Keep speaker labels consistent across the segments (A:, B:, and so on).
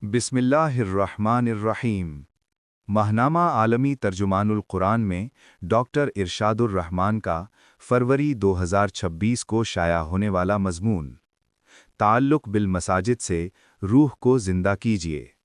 A: बिस्मिल्लाहिर्रहमानिर्रहीम। माहनामा आलमी तर्जुमानुल कुरान में डॉक्टर इरशादुर रहमान का फरवरी 2026 को शाया होने वाला मज़मून, ताल्लुक़ बिल मसाजिद से रूह को ज़िंदा कीजिए।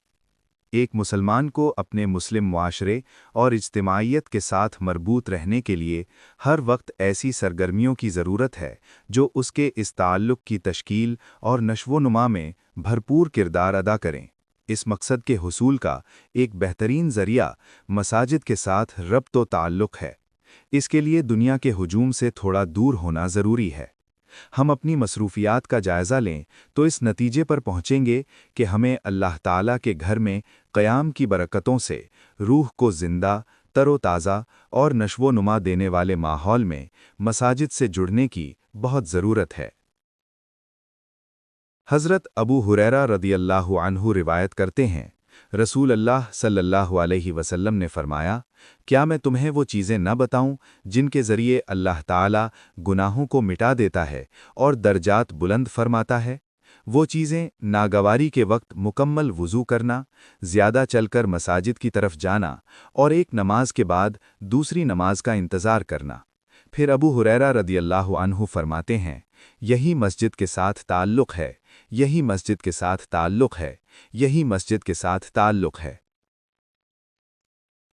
A: एक मुसलमान को अपने मुस्लिम मुआशरे और इज्तिमाइयत के साथ मरबूत रहने के लिए हर वक्त ऐसी सरगर्मियों की ज़रूरत है जो उसके इस ताल्लुक़ की तश्कील और नशो-नुमा में भरपूर किरदार अदा करें। इस मकसद के हुसूल का एक बेहतरीन ज़रिया मसाजिद के साथ रब्त व ताल्लुक़ है। इसके लिए दुनिया के हुजूम से थोड़ा दूर होना ज़रूरी है। हम अपनी मसरूफियात का जायज़ा लें तो इस नतीजे पर पहुँचेंगे कि हमें अल्लाह ताला के घर में क़याम की बरकतों से रूह को ज़िंदा, तरोताज़ा और नशो-नुमा देने वाले माहौल में मसाजिद से जुड़ने की बहुत ज़रूरत है। हज़रत अबू हुरैरा रदियल्लाहु अन्हु रिवायत करते हैं, रसूल अल्लाह सल्लल्लाहु अलैहि वसल्लम ने फरमाया, क्या मैं तुम्हें वो चीज़ें न बताऊं जिनके ज़रिए अल्लाह ताला गुनाहों को मिटा देता है और दर्जात बुलंद फरमाता है। वो चीज़ें नागवारी के वक्त मुकम्मल वुज़ू करना, ज़्यादा चलकर मसाजिद की तरफ जाना और एक नमाज के बाद दूसरी नमाज का इंतज़ार करना। फिर अबू हुरैरा रदियल्लाहु अन्हु फरमाते हैं, यही मस्जिद के साथ ताल्लुक़ है, यही मस्जिद के साथ ताल्लुक़ है, यही मस्जिद के साथ ताल्लुक़ है।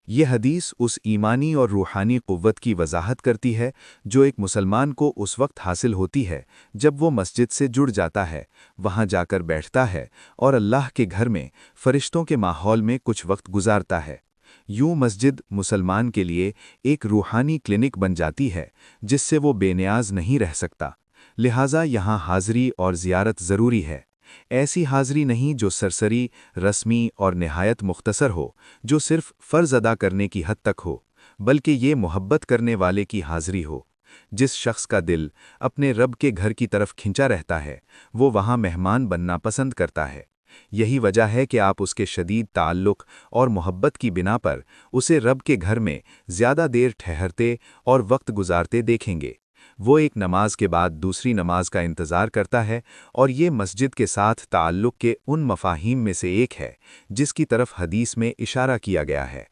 A: ये हदीस उस ईमानी और रूहानी क़ुव्वत की वजाहत करती है जो एक मुसलमान को उस वक्त हासिल होती है जब वो मस्जिद से जुड़ जाता है, वहाँ जाकर बैठता है और अल्लाह के घर में फ़रिश्तों के माहौल में कुछ वक्त गुजारता है। यूं मस्जिद मुसलमान के लिए एक रूहानी क्लिनिक बन जाती है जिससे वो बेनियाज नहीं रह सकता। लिहाजा यहाँ हाज़री और ज़ियारत ज़रूरी है। ऐसी हाज़री नहीं जो सरसरी, रस्मी और निहायत मुख्तसर हो, जो सिर्फ फ़र्ज़ अदा करने की हद तक हो, बल्कि ये मोहब्बत करने वाले की हाज़री हो। जिस शख्स का दिल अपने रब के घर की तरफ खिंचा रहता है, वो वहाँ मेहमान बनना पसंद करता है। यही वजह है कि आप उसके शदीद ताल्लुक़ और मोहब्बत की बिना पर उसे रब के घर में ज़्यादा देर ठहरते और वक्त गुजारते देखेंगे। वो एक नमाज के बाद दूसरी नमाज का इंतज़ार करता है और ये मस्जिद के साथ ताल्लुक़ के उन मफ़ाहीम में से एक है जिसकी तरफ हदीस में इशारा किया गया है।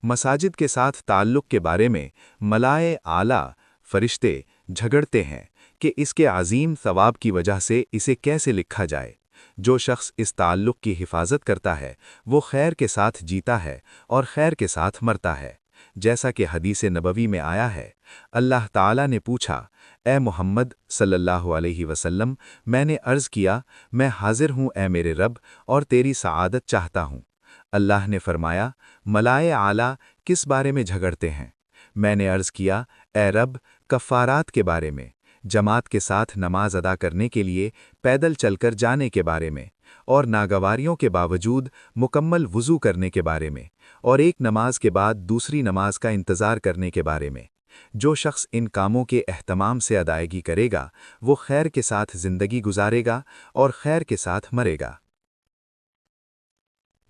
A: मसाजिद के साथ ताल्लुक़ के बारे में मलाए आला फ़रिश्ते झगड़ते हैं कि इसके अज़ीम सवाब की वजह से इसे कैसे लिखा जाए। जो शख्स इस ताल्लुक़ की हिफाजत करता है वो खैर के साथ जीता है और खैर के साथ मरता है। जैसा कि हदीस नबवी में आया है, अल्लाह ताला ने पूछा, ए मोहम्मद सल्लल्लाहु अलैहि वसल्लम, मैंने अर्ज़ किया, मैं हाजिर हूँ ए मेरे रब और तेरी सआदत चाहता हूँ। अल्लाह ने फरमाया, मलाए आला किस बारे में झगड़ते हैं? मैंने अर्ज़ किया, ए रब, कफ़ारात के बारे में, जमात के साथ नमाज अदा करने के लिए पैदल चलकर जाने के बारे में, और नागवारियों के बावजूद मुकम्मल वुज़ू करने के बारे में, और एक नमाज के बाद दूसरी नमाज का इंतज़ार करने के बारे में। जो शख्स इन कामों के एहतमाम से अदायगी करेगा वो खैर के साथ ज़िंदगी गुजारेगा और खैर के साथ मरेगा।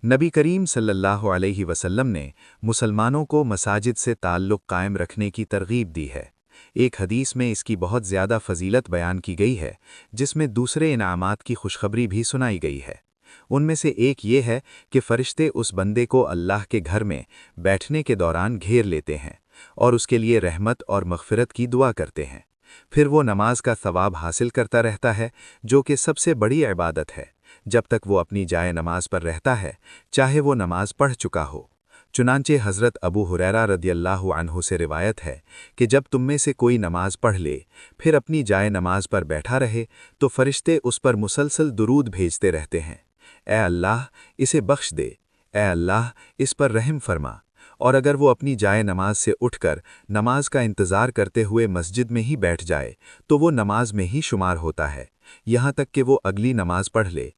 A: नबी करीम सल्लल्लाहु अलैहि वसल्लम ने मुसलमानों को मसाजिद से ताल्लुक़ कायम रखने की तरगीब दी है। एक हदीस में इसकी बहुत ज़्यादा फ़जीलत बयान की गई है जिसमें दूसरे इनामात की खुशखबरी भी सुनाई गई है। उनमें से एक ये है कि फ़रिश्ते उस बंदे को अल्लाह के घर में बैठने के दौरान घेर लेते हैं और उसके लिए रहमत और मग़फ़िरत की दुआ करते हैं। फिर वो नमाज का सवाब हासिल करता रहता है जो कि सबसे बड़ी इबादत है, जब तक वो अपनी जाए नमाज पर रहता है, चाहे वो नमाज पढ़ चुका हो। चुनांचे हज़रत अबू हुरैरा रदियल्लाहु अन्हु से रिवायत है कि जब तुम में से कोई नमाज पढ़ ले फिर अपनी जाए नमाज पर बैठा रहे तो फ़रिश्ते उस पर मुसलसल दुरूद भेजते रहते हैं, ए अल्लाह इसे बख्श दे, ए अल्लाह इस पर रहम फरमा। और अगर वो अपनी जाए नमाज से उठकर नमाज का इंतज़ार करते हुए मस्जिद में ही बैठ जाए तो वो नमाज में ही शुमार होता है, यहाँ तक कि वो अगली नमाज पढ़ ले।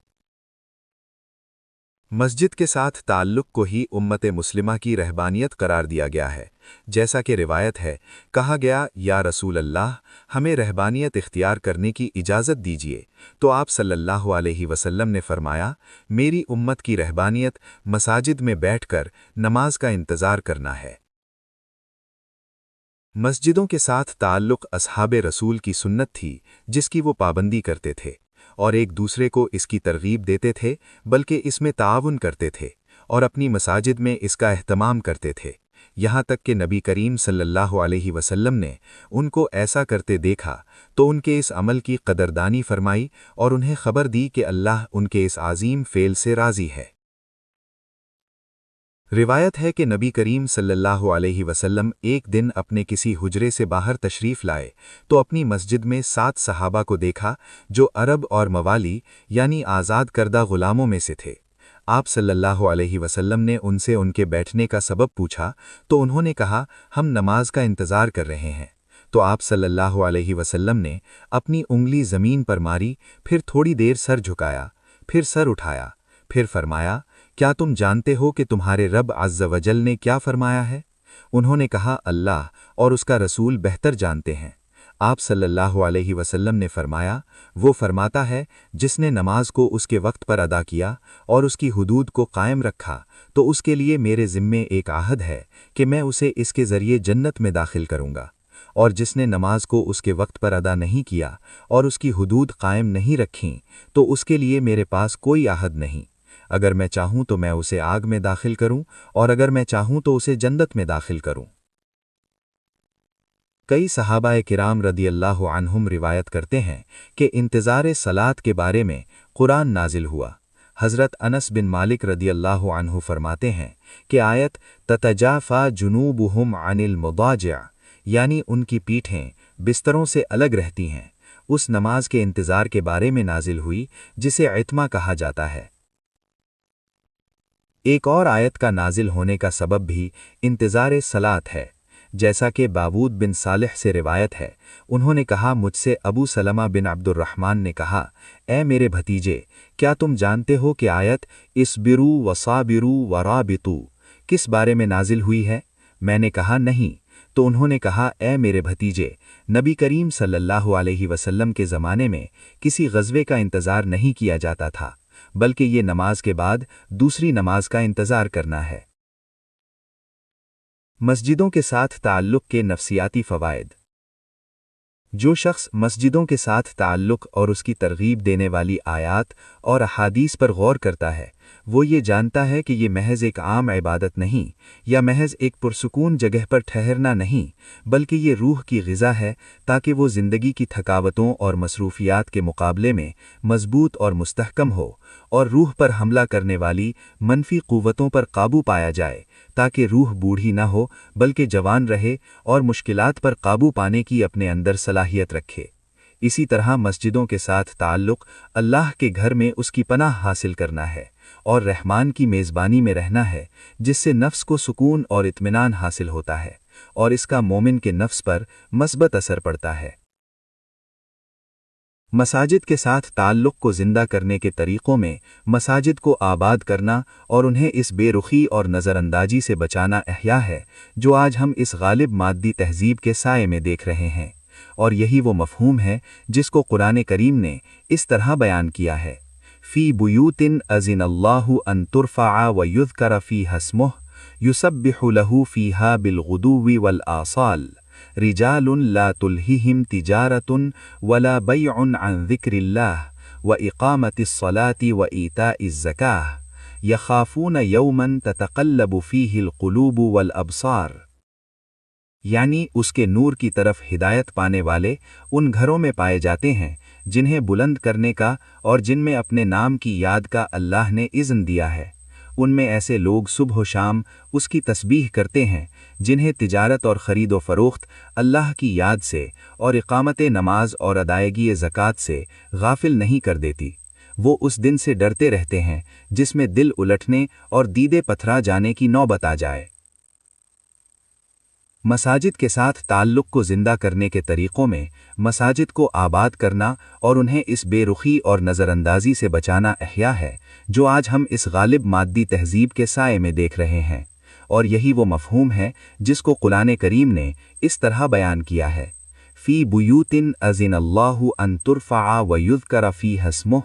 A: मस्जिद के साथ ताल्लुक़ को ही उम्मत मुस्लिमा की रहबानियत करार दिया गया है। जैसा कि रिवायत है, कहा गया, या रसूल अल्लाह, हमें रहबानियत इख्तियार करने की इजाज़त दीजिए। तो आप सल्लल्लाहु अलैहि वसल्लम ने फरमाया, मेरी उम्मत की रहबानियत मसाजिद में बैठकर नमाज का इंतज़ार करना है। मस्जिदों के साथ ताल्लुक़ असहाबे रसूल की सुन्नत थी जिसकी वो पाबंदी करते थे। اور ایک دوسرے کو اس کی ترغیب دیتے تھے بلکہ اس میں تعاون کرتے تھے اور اپنی مساجد میں اس کا اہتمام کرتے تھے، یہاں تک کہ نبی کریم صلی اللہ علیہ وسلم نے ان کو ایسا کرتے دیکھا تو ان کے اس عمل کی قدردانی فرمائی اور انہیں خبر دی کہ اللہ ان کے اس عظیم فعل سے راضی ہے۔ روایت ہے کہ نبی کریم صلی اللہ علیہ وسلم ایک دن اپنے کسی حجرے سے باہر تشریف لائے تو اپنی مسجد میں 7 صحابہ کو دیکھا جو عرب اور موالی یعنی آزاد کردہ غلاموں میں سے تھے۔ آپ صلی اللہ علیہ وسلم نے ان سے ان کے بیٹھنے کا سبب پوچھا تو انہوں نے کہا ہم نماز کا انتظار کر رہے ہیں۔ تو آپ صلی اللہ علیہ وسلم نے اپنی انگلی زمین پر ماری، پھر تھوڑی دیر سر جھکایا، پھر سر اٹھایا، پھر فرمایا کیا تم جانتے ہو کہ تمہارے رب عز و جل نے کیا فرمایا ہے؟ انہوں نے کہا اللہ اور اس کا رسول بہتر جانتے ہیں۔ آپ صلی اللہ علیہ وسلم نے فرمایا وہ فرماتا ہے جس نے نماز کو اس کے وقت پر ادا کیا اور اس کی حدود کو قائم رکھا تو اس کے لیے میرے ذمے ایک عہد ہے کہ میں اسے اس کے ذریعے جنت میں داخل کروں گا، اور جس نے نماز کو اس کے وقت پر ادا نہیں کیا اور اس کی حدود قائم نہیں رکھیں تو اس کے لیے میرے پاس کوئی عہد نہیں، اگر میں چاہوں تو میں اسے آگ میں داخل کروں اور اگر میں چاہوں تو اسے جنت میں داخل کروں۔ کئی صحابہ کرام رضی اللہ عنہم روایت کرتے ہیں کہ انتظار صلاۃ کے بارے میں قرآن نازل ہوا۔ حضرت انس بن مالک رضی اللہ عنہ فرماتے ہیں کہ آیت تتجافا جنوبہم عن المضاجع یعنی ان کی پیٹھیں بستروں سے الگ رہتی ہیں، اس نماز کے انتظار کے بارے میں نازل ہوئی جسے عتمہ کہا جاتا ہے۔ ایک اور آیت کا نازل ہونے کا سبب بھی انتظار صلاۃ ہے، جیسا کہ باود بن صالح سے روایت ہے، انہوں نے کہا مجھ سے ابو سلمہ بن عبد الرحمن نے کہا اے میرے بھتیجے کیا تم جانتے ہو کہ آیت اصبروا وصابروا ورابطوا کس بارے میں نازل ہوئی ہے؟ میں نے کہا نہیں، تو انہوں نے کہا اے میرے بھتیجے نبی کریم صلی اللہ علیہ وسلم کے زمانے میں کسی غزوے کا انتظار نہیں کیا جاتا تھا بلکہ یہ نماز کے بعد دوسری نماز کا انتظار کرنا ہے۔ مسجدوں کے ساتھ تعلق کے نفسیاتی فوائد۔ جو شخص مسجدوں کے ساتھ تعلق اور اس کی ترغیب دینے والی آیات اور احادیث پر غور کرتا ہے وہ یہ جانتا ہے کہ یہ محض ایک عام عبادت نہیں یا محض ایک پرسکون جگہ پر ٹھہرنا نہیں، بلکہ یہ روح کی غذا ہے تاکہ وہ زندگی کی تھکاوٹوں اور مصروفیات کے مقابلے میں مضبوط اور مستحکم ہو، اور روح پر حملہ کرنے والی منفی قوتوں پر قابو پایا جائے تاکہ روح بوڑھی نہ ہو بلکہ جوان رہے اور مشکلات پر قابو پانے کی اپنے اندر صلاحیت رکھے۔ اسی طرح مسجدوں کے ساتھ تعلق اللہ کے گھر میں اس کی پناہ حاصل کرنا ہے اور رحمان کی میزبانی میں رہنا ہے، جس سے نفس کو سکون اور اطمینان حاصل ہوتا ہے اور اس کا مومن کے نفس پر مثبت اثر پڑتا ہے۔ مساجد کے ساتھ تعلق کو زندہ کرنے کے طریقوں میں مساجد کو آباد کرنا اور انہیں اس بے رخی اور نظر اندازی سے بچانا احیاء ہے جو آج ہم اس غالب مادی تہذیب کے سائے میں دیکھ رہے ہیں، اور یہی وہ مفہوم ہے جس کو قرآن کریم نے اس طرح بیان کیا ہے فی بیوت اذن اللہ ان ترفع ویذکر فیہا اسمہ یسبح لہ فیہا بالغدو والآصال رجال لا تلہیہم تجارۃ ولا بیع عن ذکر اللہ واقامۃ الصلاۃ وایتاء الزکاۃ یخافون یوما تتقلب فیہ القلوب والابصار، یعنی اس کے نور کی طرف ہدایت پانے والے ان گھروں میں پائے جاتے ہیں جنہیں بلند کرنے کا اور جن میں اپنے نام کی یاد کا اللہ نے اذن دیا ہے، ان میں ایسے لوگ صبح و شام اس کی تسبیح کرتے ہیں جنہیں تجارت اور خرید و فروخت اللہ کی یاد سے اور اقامت نماز اور ادائیگی زکوٰۃ سے غافل نہیں کر دیتی۔ وہ اس دن سے ڈرتے رہتے ہیں جس میں دل الٹنے اور دیدے پتھرا جانے کی نوبت آ جائے۔ مساجد کے ساتھ تعلق کو زندہ کرنے کے طریقوں میں مساجد کو آباد کرنا اور انہیں اس بے رخی اور نظر اندازی سے بچانا احیاء ہے جو آج ہم اس غالب مادی تہذیب کے سائے میں دیکھ رہے ہیں، اور یہی وہ مفہوم ہے جس کو قرآن کریم نے اس طرح بیان کیا ہے فی بیوت اذن اللہ ان ترفع ویذکر فیہا اسمہ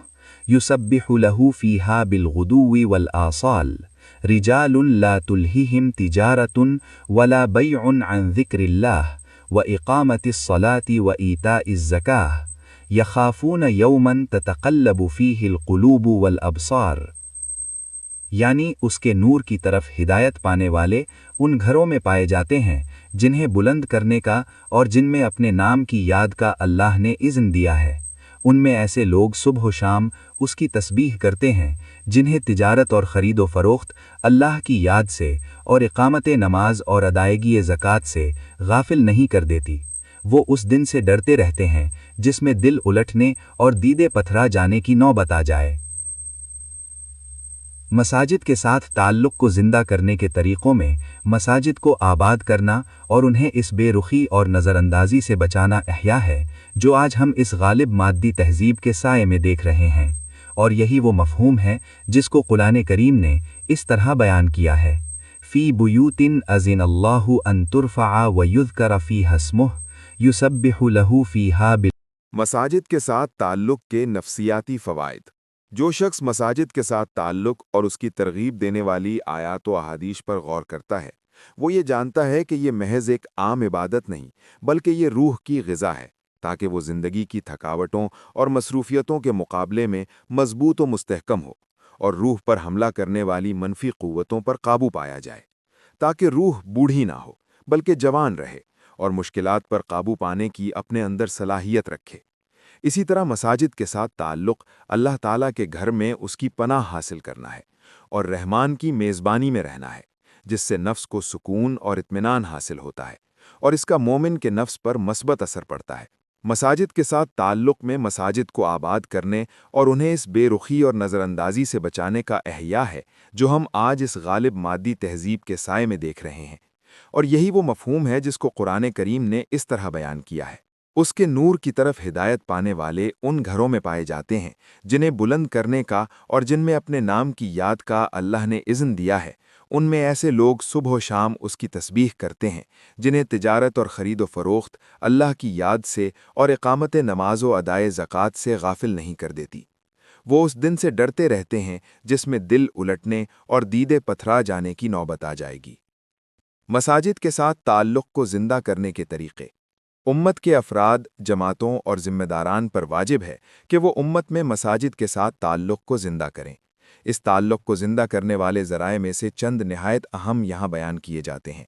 A: یسبح لہ فیہا بالغدو والآصال رجال لا تلہیہم تجارۃ ولا بیع عن ذکر اللہ واقامۃ الصلاۃ وایتاء الزکاۃ यखाफून यौमन ततक़ल्लबु फ़ीहिल क़ुलूबु वल अबसार, यानी उसके नूर की तरफ हिदायत पाने वाले उन घरों में पाए जाते हैं जिन्हें बुलंद करने का और जिनमें अपने नाम की याद का अल्लाह ने इज़्न दिया है। उनमें ऐसे लोग सुबह शाम उसकी तस्बीह करते हैं जिन्हें तिजारत और ख़रीदो फ़रोख्त अल्लाह की याद से और इक़ामत नमाज और अदायगी ज़कात से गाफिल नहीं कर देती। वो उस दिन से डरते रहते हैं जिसमें दिल उलटने और दीदे पथरा जाने की नौबत आ जाए। मसाजिद के साथ ताल्लुक़ को ज़िंदा करने के तरीक़ों में मसाजिद को आबाद करना और उन्हें इस बेरुखी और नज़रअंदाज़ी से बचाना अहया है जो आज हम इस गालिब मादी तहज़ीब के साये में देख रहे हैं, और यही वो मफ़हूम है जिसको कुरान करीम ने इस तरह बयान किया है, फ़ी बुयूतिन अज़िनल्लाहु अन तुरफ़अ व युज़करा फ़ीहा इस्मुहु युसब्बिहु लहू फ़ीहा बिल।
B: मसाजिद के साथ ताल्लुक़ के नफ्सियाती फ़वाइद। जो शख्स मसाजिद के साथ ताल्लुक़ और उसकी तरगीब देने वाली आयात व अहादीस पर गौर करता है, वो ये जानता है कि ये महज एक आम इबादत नहीं बल्कि ये रूह की ग़िज़ा है, ताकि वो ज़िंदगी की थकावटों और मसरूफ़ियतों के मुकाबले में मजबूत व मुस्तहकम हो और रूह पर हमला करने वाली मनफी क़ुव्वतों पर काबू पाया जाए, ताकि रूह बूढ़ी ना हो बल्कि जवान रहे और मुश्किलात पर काबू पाने की अपने अंदर सलाहियत रखे। इसी तरह मसाजिद के साथ ताल्लुक़ अल्लाह ताला के घर में उसकी पनाह हासिल करना है और रहमान की मेज़बानी में रहना है, जिससे नफ्स को सुकून और इत्मीनान हासिल होता है और इसका मोमिन के नफ्स पर मस्बत असर पड़ता है। मसाजिद के साथ ताल्लुक़ में मसाजिद को आबाद करने और उन्हें इस बेरुखी और नज़रअंदाज़ी से बचाने का अहया है जो हम आज इस गालिब मादी तहज़ीब के साये में देख रहे हैं, और यही वो मफ़हूम है जिसको कुरान करीम ने इस तरह बयान किया है, उसके नूर की तरफ हिदायत पाने वाले उन घरों में पाए जाते हैं जिन्हें बुलंद करने का और जिनमें अपने नाम की याद का अल्लाह ने इज़्न दिया है। उनमें ऐसे लोग सुबह शाम उसकी तस्बीह करते हैं जिन्हें तिजारत और ख़रीदो फ़रोख्त अल्लाह की याद से और इक़ामत नमाज व अदाए ज़कात से गाफिल नहीं कर देती। वो उस दिन से डरते रहते हैं जिसमें दिल उलटने और दीदे पथरा जाने की नौबत आ जाएगी। मसाजिद के साथ ताल्लुक़ को ज़िंदा करने के तरीक़े। उम्मत के अफराद, जमातों और ज़िम्मेदारान पर वाजिब है कि वो उम्मत में मसाजिद के साथ ताल्लुक़ को ज़िंदा करें। इस ताल्लुक़ को ज़िंदा करने वाले ज़राए में से चंद नहायत अहम यहाँ बयान किए जाते हैं।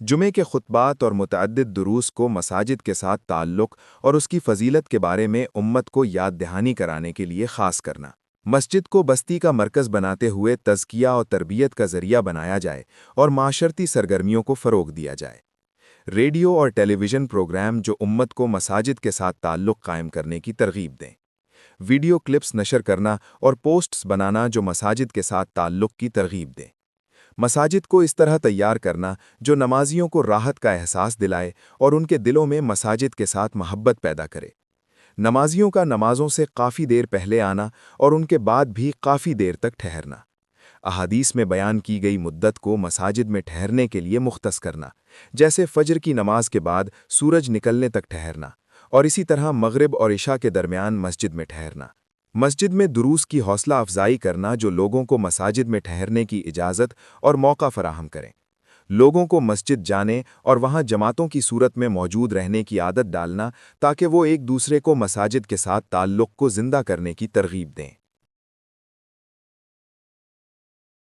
B: जुमे के खुतबात और मुतअद्दिद दुरूस को मसाजिद के साथ ताल्लुक़ और उसकी फ़जीलत के बारे में उम्मत को याद दहानी कराने के लिए ख़ास करना। मस्जिद को बस्ती का मरकज़ बनाते हुए तज़किया और तरबियत का ज़रिया बनाया जाए और माशरती सरगर्मियों को फ़रोग़ दिया जाए। रेडियो और टेलीविज़न प्रोग्राम जो उम्मत को मसाजिद के साथ ताल्लुक़ कायम करने की तरगीब दें। वीडियो क्लिप्स नशर करना और पोस्ट्स बनाना जो मसाजिद के साथ ताल्लुक़ की तरगीब दें। मसाजिद को इस तरह तैयार करना जो नमाजियों को राहत का एहसास दिलाए और उनके दिलों में मसाजिद के साथ मोहब्बत पैदा करे। नमाजियों का नमाज़ों से काफ़ी देर पहले आना और उनके बाद भी काफ़ी देर तक ठहरना। अहादीस में बयान की गई मुद्दत को मसाजिद में ठहरने के लिए मुख्तस करना, जैसे फ़जर की नमाज के बाद सूरज निकलने तक ठहरना और इसी तरह मगरिब और इशा के दरमियान मस्जिद में ठहरना। मस्जिद में दुरूस की हौसला अफजाई करना जो लोगों को मसाजिद में ठहरने की इजाज़त और मौका फराहम करें। लोगों को मस्जिद जाने और वहाँ जमातों की सूरत में मौजूद रहने की आदत डालना ताकि वो एक दूसरे को मसाजिद के साथ ताल्लुक़ को ज़िंदा करने की तरगीब दें।